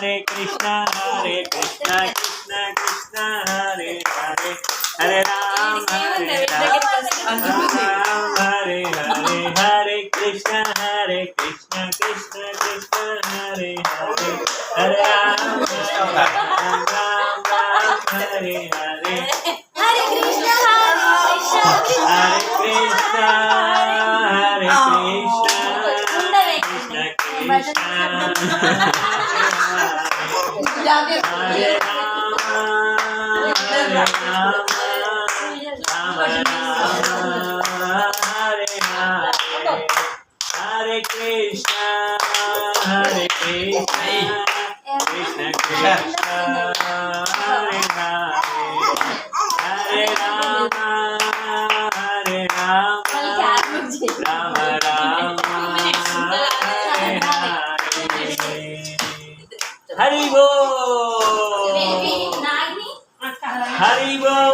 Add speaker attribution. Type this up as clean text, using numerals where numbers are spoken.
Speaker 1: Hare Krishna Krishna Krishna Hare Hare Hare Ram Hare Ram Hare Hare Hare Krishna Krishna Krishna Hare Hare Hare Ram Ram Hare Hare
Speaker 2: Hare Krishna
Speaker 1: Hare Krishna Hare Krishna Krishna Krishna Hare Rama Rama Rama Hare Hare Hare Krishna Krishna Krishna Hare Hare Hare Rama Rama Rama Hare Hare Hari Bol Hari Bol